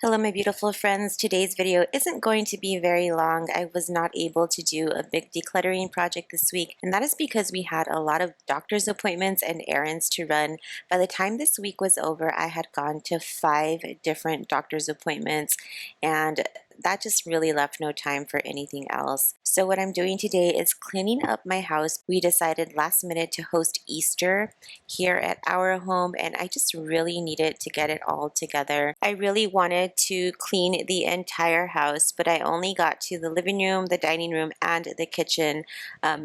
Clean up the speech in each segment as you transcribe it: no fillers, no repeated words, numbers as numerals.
Hello my beautiful friends. Today's video isn't going to be very long. I was not able to do a big decluttering project this week, and that is because we had a lot of doctor's appointments and errands to run. By the time this week was over, I had gone to 5 different doctor's appointments, and that just really left no time for anything else. So what I'm doing today is cleaning up my house. We decided last minute to host Easter here at our home, and I just really needed to get it all together. I really wanted to clean the entire house, but I only got to the living room, the dining room, and the kitchen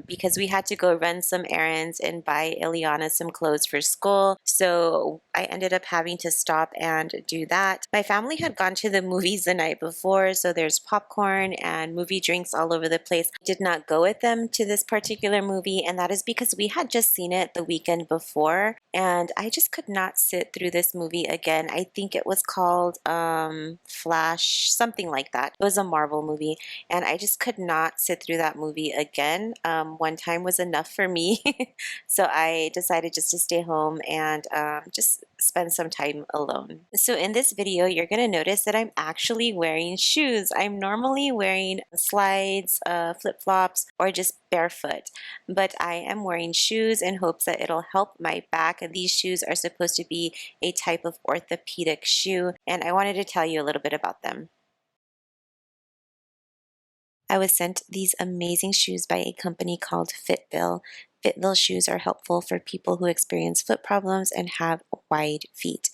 because we had to go run some errands and buy Ileana some clothes for school. So I ended up having to stop and do that. My family had gone to the movies the night before, so there's popcorn and movie drinks all over the place. I did not go with them to this particular movie, and that is because we had just seen it the weekend before, and I just could not sit through this movie again. I think it was called Flash, something like that. It was a Marvel movie, and I just could not sit through that movie again. One time was enough for me, so I decided just to stay home and just spend some time alone. So in this video, you're going to notice that I'm actually wearing shoes. I'm normally wearing slides, flip-flops, or just barefoot, but I am wearing shoes in hopes that it'll help my back. These shoes are supposed to be a type of orthopedic shoe, and I wanted to tell you a little bit about them. I was sent these amazing shoes by a company called FitVille. FitVille shoes are helpful for people who experience foot problems and have wide feet.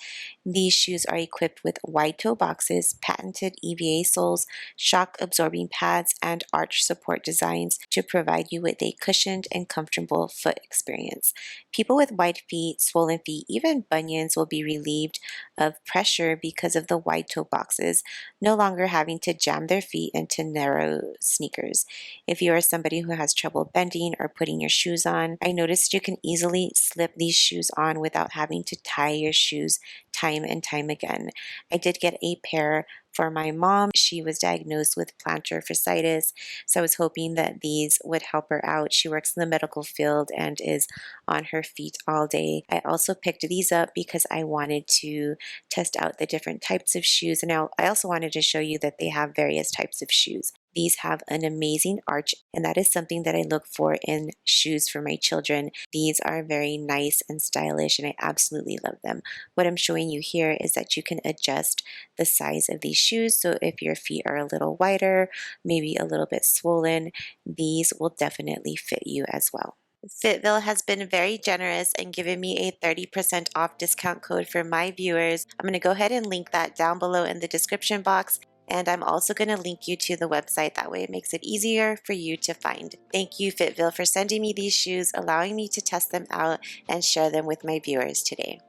These shoes are equipped with wide toe boxes, patented EVA soles, shock absorbing pads, and arch support designs to provide you with a cushioned and comfortable foot experience. People with wide feet, swollen feet, even bunions will be relieved of pressure because of the wide toe boxes, no longer having to jam their feet into narrow sneakers. If you are somebody who has trouble bending or putting your shoes on, I noticed you can easily slip these shoes on without having to tie your shoes time and time again. I did get a pair for my mom. She was diagnosed with plantar fasciitis, so I was hoping that these would help her out. She works in the medical field and is on her feet all day. I also picked these up because I wanted to test out the different types of shoes, and I also wanted to show you that they have various types of shoes. These have an amazing arch, and that is something that I look for in shoes for my children. These are very nice and stylish, and I absolutely love them. What I'm showing you here is that you can adjust the size of these shoes, so if your feet are a little wider, maybe a little bit swollen, these will definitely fit you as well. FitVille has been very generous and given me a 30% off discount code for my viewers. I'm going to go ahead and link that down below in the description box. And I'm also going to link you to the website. That way it makes it easier for you to find. Thank you, FitVille, for sending me these shoes, allowing me to test them out and share them with my viewers today.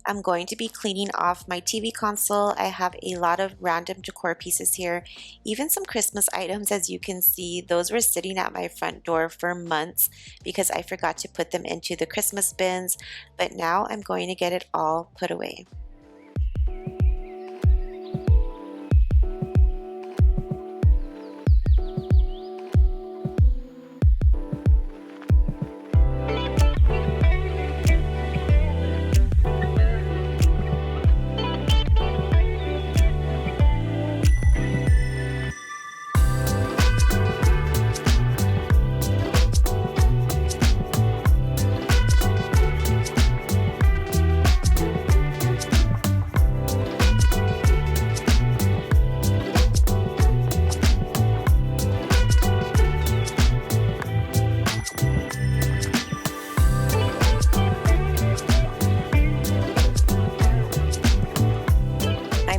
I'm going to be cleaning off my TV console. I have a lot of random decor pieces here, even some Christmas items. As you can see, those were sitting at my front door for months because I forgot to put them into the Christmas bins, but now I'm going to get it all put away.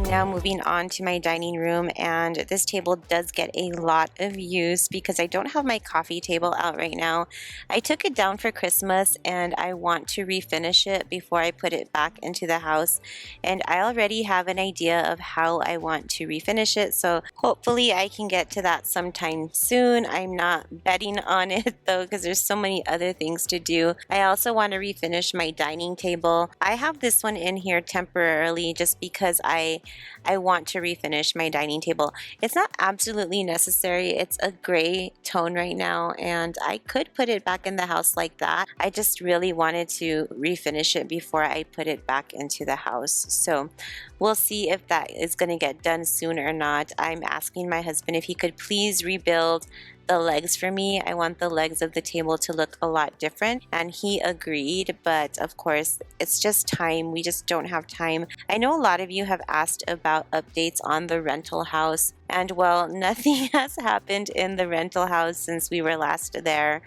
Now moving on to my dining room, and this table does get a lot of use because I don't have my coffee table out right now. I took it down for Christmas and I want to refinish it before I put it back into the house, and I already have an idea of how I want to refinish it, so hopefully I can get to that sometime soon. I'm not betting on it though because there's so many other things to do. I also want to refinish my dining table. I have this one in here temporarily just because I I want to refinish my dining table. It's not absolutely necessary. It's a gray tone right now, and I could put it back in the house like that. I just really wanted to refinish it before I put it back into the house. So we'll see if that is going to get done soon or not. I'm asking my husband if he could please rebuild the legs for me. I want the legs of the table to look a lot different, and he agreed, but of course it's just time. We just don't have time. I know a lot of you have asked about updates on the rental house, and well, nothing has happened in the rental house since we were last there.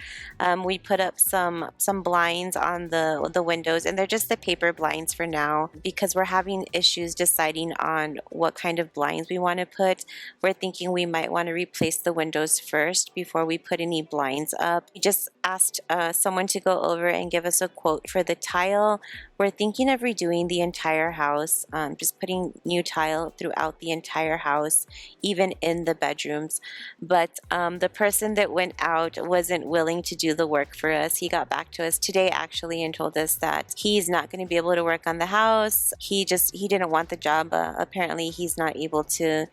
We put up some blinds on the windows, and they're just the paper blinds for now because we're having issues deciding on what kind of blinds we want to put. We're thinking we might want to replace the windows first before we put any blinds up. We just asked someone to go over and give us a quote for the tile. We're thinking of redoing the entire house, just putting new tile throughout the entire house, even in the bedrooms. But the person that went out wasn't willing to do the work for us. He got back to us today actually and told us that he's not going to be able to work on the house. He didn't want the job. Apparently he's not able to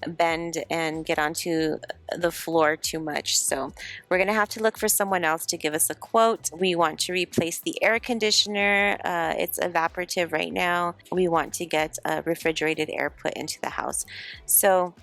bend and get onto the floor too much. So we're going to have to look for someone else to give us a quote. We want to replace the air conditioner. It's evaporative right now. We want to get refrigerated air put into the house. So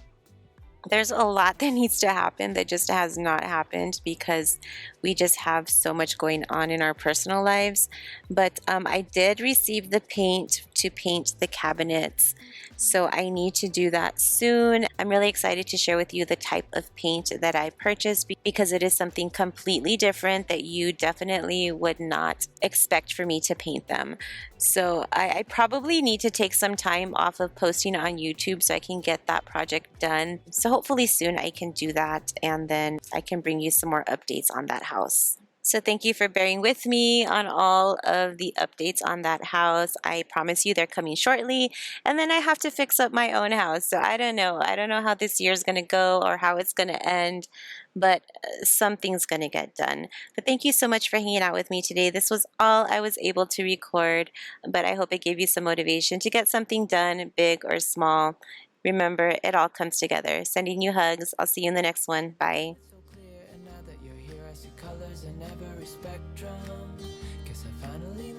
there's a lot that needs to happen that just has not happened because we just have so much going on in our personal lives. But I did receive the paint to paint the cabinets, so I need to do that soon. I'm really excited to share with you the type of paint that I purchased because it is something completely different that you definitely would not expect for me to paint them. So I probably need to take some time off of posting on YouTube so I can get that project done. So hopefully soon I can do that, and then I can bring you some more updates on that house. So thank you for bearing with me on all of the updates on that house. I promise you they're coming shortly, and then I have to fix up my own house. So I don't know how this year is going to go or how it's going to end, but something's going to get done. But thank you so much for hanging out with me today. This was all I was able to record, but I hope it gave you some motivation to get something done, big or small. Remember, it all comes together. Sending you hugs. I'll see you in the next one. Bye. So clear, and now that you're here, I see colors in every spectrum. Guess I finally